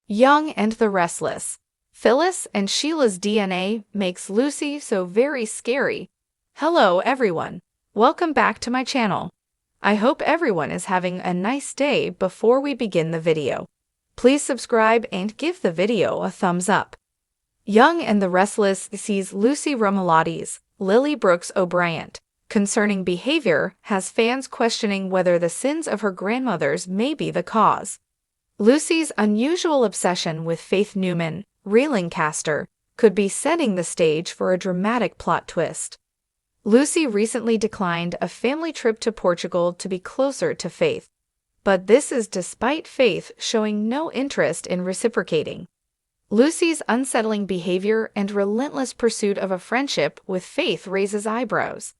Young and the Restless. Phyllis and Sheila's DNA makes Lucy so very scary. Hello everyone. Welcome back to my channel. I hope everyone is having a nice day. Before we begin the video, please subscribe and give the video a thumbs up. Young and the Restless sees Lucy Romulati's Lily Brooks O'Brien concerning behavior has fans questioning whether the sins of her grandmothers may be the cause. Lucy's unusual obsession with Faith Newman, reeling caster, could be setting the stage for a dramatic plot twist. Lucy recently declined a family trip to Portugal to be closer to Faith, but this is despite Faith showing no interest in reciprocating. Lucy's unsettling behavior and relentless pursuit of a friendship with Faith raises eyebrows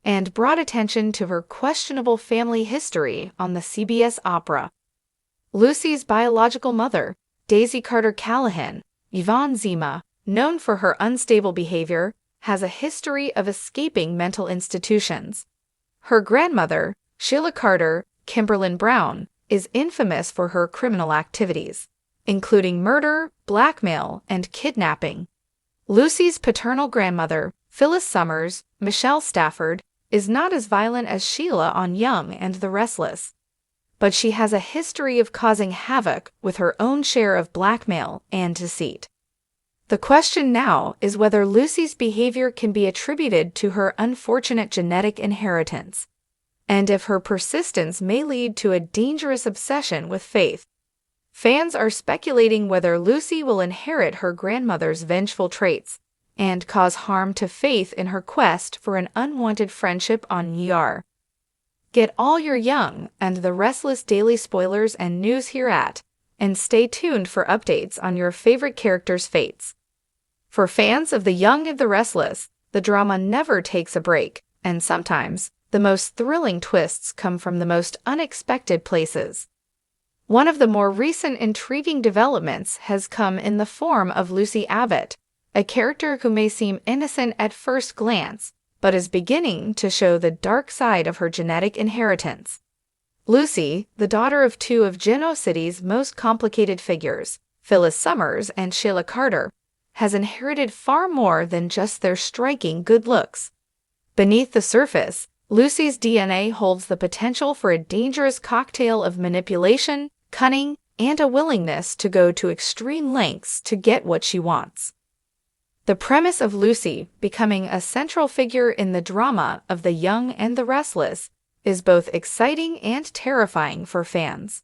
and brought attention to her questionable family history on the CBS Opera. Lucy's biological mother, Daisy Carter Callahan, Yvonne Zima, known for her unstable behavior, has a history of escaping mental institutions. Her grandmother, Sheila Carter Kimberlin Brown, is infamous for her criminal activities, including murder, blackmail, and kidnapping. Lucy's paternal grandmother, Phyllis Summers, Michelle Stafford, is not as violent as Sheila on Young and the Restless, but she has a history of causing havoc with her own share of blackmail and deceit. The question now is whether Lucy's behavior can be attributed to her unfortunate genetic inheritance, and if her persistence may lead to a dangerous obsession with Faith. Fans are speculating whether Lucy will inherit her grandmother's vengeful traits and cause harm to Faith in her quest for an unwanted friendship on YR. Get all your Young and the Restless daily spoilers and news here at, and stay tuned for updates on your favorite characters' fates. For fans of the Young and the Restless, the drama never takes a break, and sometimes the most thrilling twists come from the most unexpected places. One of the more recent intriguing developments has come in the form of Lucy Abbott, a character who may seem innocent at first glance, but is beginning to show the dark side of her genetic inheritance. Lucy, the daughter of two of Genoa City's most complicated figures, Phyllis Summers and Sheila Carter, has inherited far more than just their striking good looks. Beneath the surface, Lucy's DNA holds the potential for a dangerous cocktail of manipulation, cunning, and a willingness to go to extreme lengths to get what she wants. The premise of Lucy becoming a central figure in the drama of the Young and the Restless is both exciting and terrifying for fans.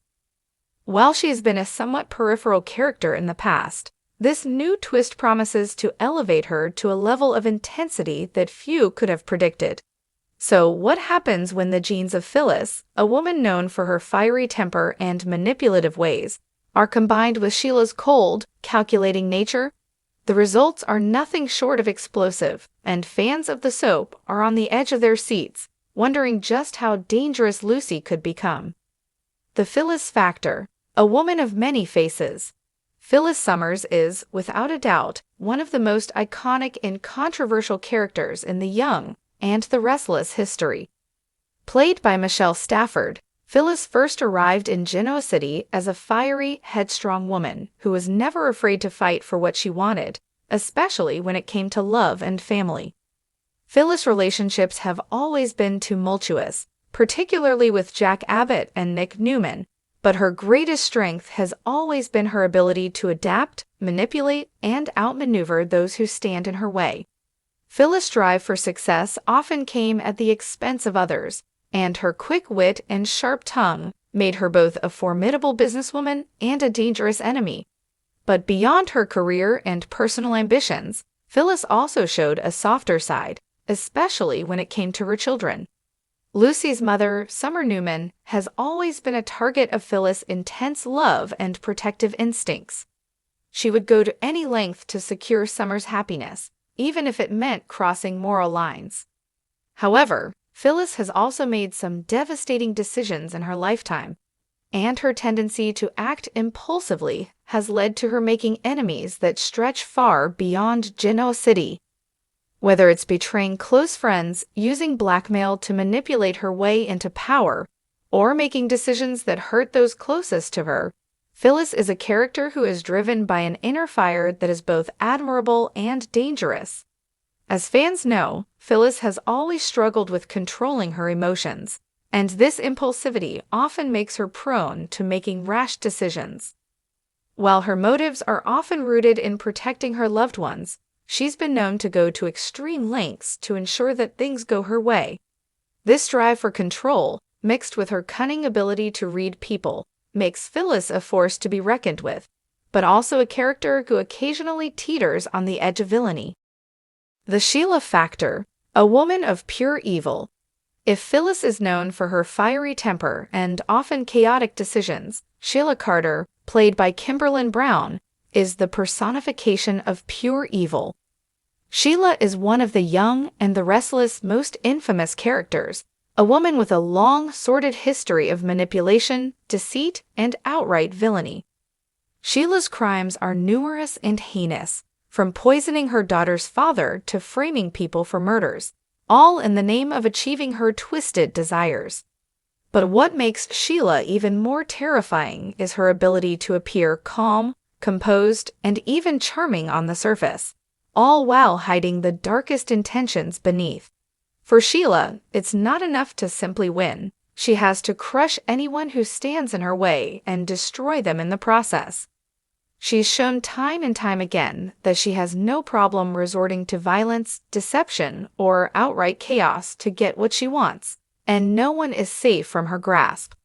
While she has been a somewhat peripheral character in the past, this new twist promises to elevate her to a level of intensity that few could have predicted. So, what happens when the genes of Phyllis, a woman known for her fiery temper and manipulative ways, are combined with Sheila's cold, calculating nature? The results are nothing short of explosive, and fans of the soap are on the edge of their seats, wondering just how dangerous Lucy could become. The Phyllis Factor, a woman of many faces. Phyllis Summers is, without a doubt, one of the most iconic and controversial characters in the Young and the Restless history. Played by Michelle Stafford, Phyllis first arrived in Genoa City as a fiery, headstrong woman who was never afraid to fight for what she wanted, especially when it came to love and family. Phyllis' relationships have always been tumultuous, particularly with Jack Abbott and Nick Newman, but her greatest strength has always been her ability to adapt, manipulate, and outmaneuver those who stand in her way. Phyllis' drive for success often came at the expense of others, and her quick wit and sharp tongue made her both a formidable businesswoman and a dangerous enemy. But beyond her career and personal ambitions, Phyllis also showed a softer side, especially when it came to her children. Lucy's mother, Summer Newman, has always been a target of Phyllis' intense love and protective instincts. She would go to any length to secure Summer's happiness, even if it meant crossing moral lines. However, Phyllis has also made some devastating decisions in her lifetime, and her tendency to act impulsively has led to her making enemies that stretch far beyond Genoa City. Whether it's betraying close friends, using blackmail to manipulate her way into power, or making decisions that hurt those closest to her, Phyllis is a character who is driven by an inner fire that is both admirable and dangerous. As fans know, Phyllis has always struggled with controlling her emotions, and this impulsivity often makes her prone to making rash decisions. While her motives are often rooted in protecting her loved ones, she's been known to go to extreme lengths to ensure that things go her way. This drive for control, mixed with her cunning ability to read people, makes Phyllis a force to be reckoned with, but also a character who occasionally teeters on the edge of villainy. The Sheila factor, a woman of pure evil. If Phyllis is known for her fiery temper and often chaotic decisions, Sheila Carter, played by Kimberlin Brown, is the personification of pure evil. Sheila is one of the Young and the Restless' most infamous characters, a woman with a long, sordid history of manipulation, deceit, and outright villainy. Sheila's crimes are numerous and heinous, from poisoning her daughter's father to framing people for murders, all in the name of achieving her twisted desires. But what makes Sheila even more terrifying is her ability to appear calm, composed, and even charming on the surface, all while hiding the darkest intentions beneath. For Sheila, it's not enough to simply win. She has to crush anyone who stands in her way and destroy them in the process. She's shown time and time again that she has no problem resorting to violence, deception, or outright chaos to get what she wants, and no one is safe from her grasp.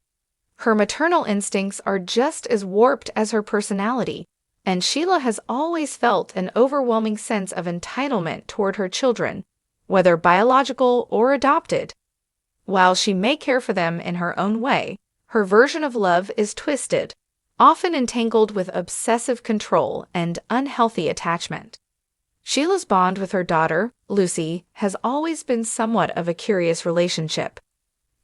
Her maternal instincts are just as warped as her personality, and Sheila has always felt an overwhelming sense of entitlement toward her children, whether biological or adopted. While she may care for them in her own way, her version of love is twisted, often entangled with obsessive control and unhealthy attachment. Sheila's bond with her daughter, Lucy, has always been somewhat of a curious relationship.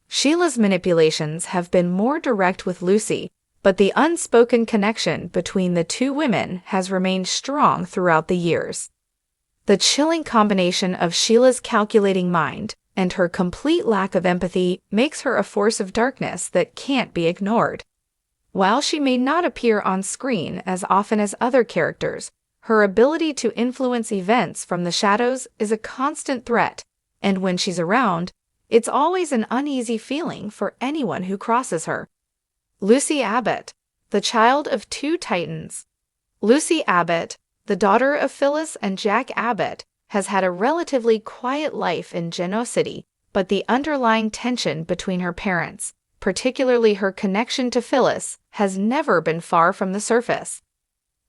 Sheila's manipulations have been more direct with Lucy, but the unspoken connection between the two women has remained strong throughout the years. The chilling combination of Sheila's calculating mind and her complete lack of empathy makes her a force of darkness that can't be ignored. While she may not appear on screen as often as other characters, her ability to influence events from the shadows is a constant threat, and when she's around, it's always an uneasy feeling for anyone who crosses her. Lucy Abbott, the child of two titans. Lucy Abbott, the daughter of Phyllis and Jack Abbott, has had a relatively quiet life in Genoa City, but the underlying tension between her parents, particularly her connection to Phyllis, has never been far from the surface.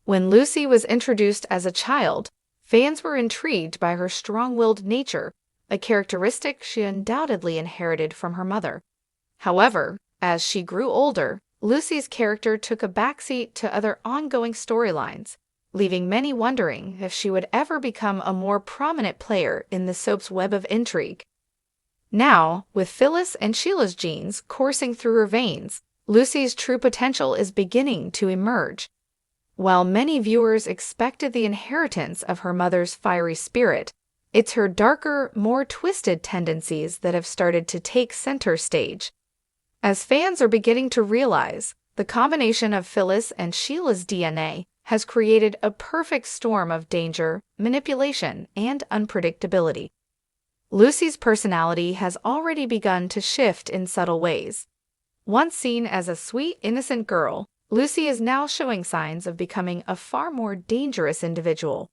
When Lucy was introduced as a child, fans were intrigued by her strong-willed nature, a characteristic she undoubtedly inherited from her mother. However, as she grew older, Lucy's character took a backseat to other ongoing storylines, leaving many wondering if she would ever become a more prominent player in the soap's web of intrigue. Now, with Phyllis and Sheila's genes coursing through her veins, Lucy's true potential is beginning to emerge. While many viewers expected the inheritance of her mother's fiery spirit, it's her darker, more twisted tendencies that have started to take center stage. As fans are beginning to realize, the combination of Phyllis and Sheila's DNA has created a perfect storm of danger, manipulation, and unpredictability. Lucy's personality has already begun to shift in subtle ways. Once seen as a sweet, innocent girl, Lucy is now showing signs of becoming a far more dangerous individual.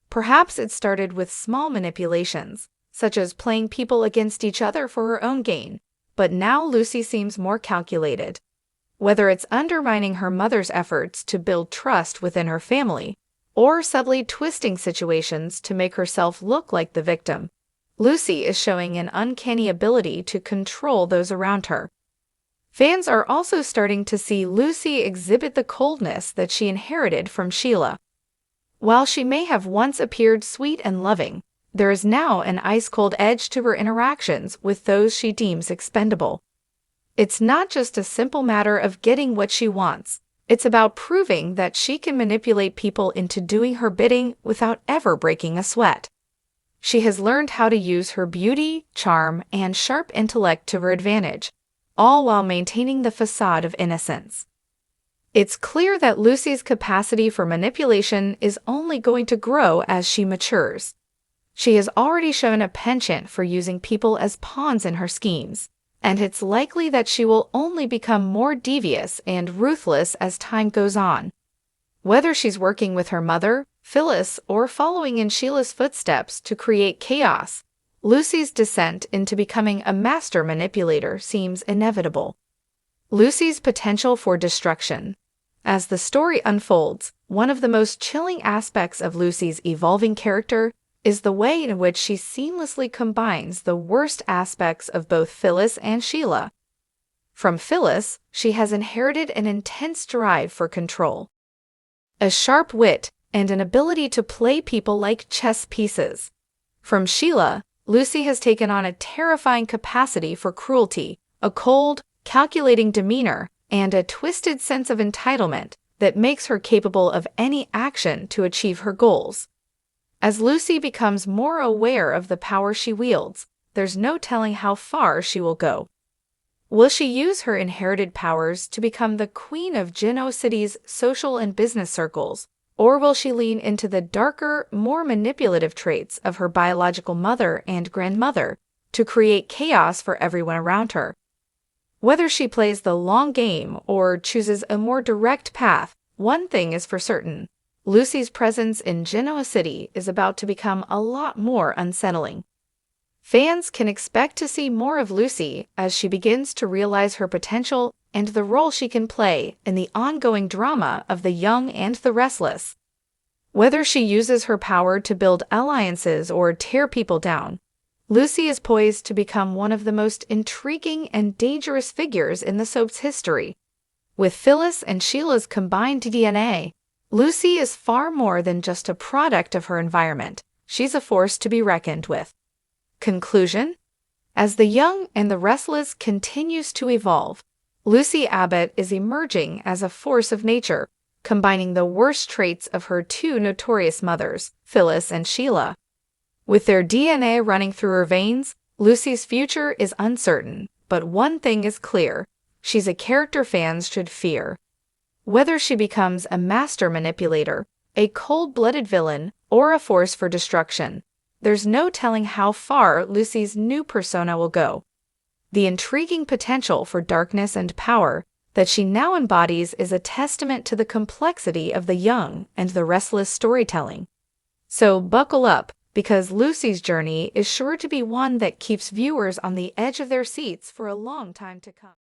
Perhaps it started with small manipulations, such as playing people against each other for her own gain, but now Lucy seems more calculated. Whether it's undermining her mother's efforts to build trust within her family, or subtly twisting situations to make herself look like the victim, Lucy is showing an uncanny ability to control those around her. Fans are also starting to see Lucy exhibit the coldness that she inherited from Sheila. While she may have once appeared sweet and loving, there is now an ice-cold edge to her interactions with those she deems expendable. It's not just a simple matter of getting what she wants. It's about proving that she can manipulate people into doing her bidding without ever breaking a sweat. She has learned how to use her beauty, charm, and sharp intellect to her advantage, all while maintaining the facade of innocence. It's clear that Lucy's capacity for manipulation is only going to grow as she matures. She has already shown a penchant for using people as pawns in her schemes, and it's likely that she will only become more devious and ruthless as time goes on. Whether she's working with her mother, Phyllis, or following in Sheila's footsteps to create chaos, Lucy's descent into becoming a master manipulator seems inevitable. Lucy's potential for destruction. As the story unfolds, one of the most chilling aspects of Lucy's evolving character is the way in which she seamlessly combines the worst aspects of both Phyllis and Sheila. From Phyllis, she has inherited an intense drive for control, a sharp wit, and an ability to play people like chess pieces. From Sheila, Lucy has taken on a terrifying capacity for cruelty, a cold, calculating demeanor, and a twisted sense of entitlement that makes her capable of any action to achieve her goals. As Lucy becomes more aware of the power she wields, there's no telling how far she will go. Will she use her inherited powers to become the queen of Genoa City's social and business circles, or will she lean into the darker, more manipulative traits of her biological mother and grandmother to create chaos for everyone around her? Whether she plays the long game or chooses a more direct path, one thing is for certain: Lucy's presence in Genoa City is about to become a lot more unsettling. Fans can expect to see more of Lucy as she begins to realize her potential and the role she can play in the ongoing drama of the Young and the Restless. Whether she uses her power to build alliances or tear people down, Lucy is poised to become one of the most intriguing and dangerous figures in the soap's history. With Phyllis and Sheila's combined DNA, Lucy is far more than just a product of her environment. She's a force to be reckoned with. Conclusion: as the Young and the Restless continues to evolve, Lucy Abbott is emerging as a force of nature, combining the worst traits of her two notorious mothers, Phyllis and Sheila. With their DNA running through her veins, Lucy's future is uncertain, but one thing is clear: she's a character fans should fear. Whether she becomes a master manipulator, a cold-blooded villain, or a force for destruction, there's no telling how far Lucy's new persona will go. The intriguing potential for darkness and power that she now embodies is a testament to the complexity of the Young and the Restless storytelling. So buckle up, because Lucy's journey is sure to be one that keeps viewers on the edge of their seats for a long time to come.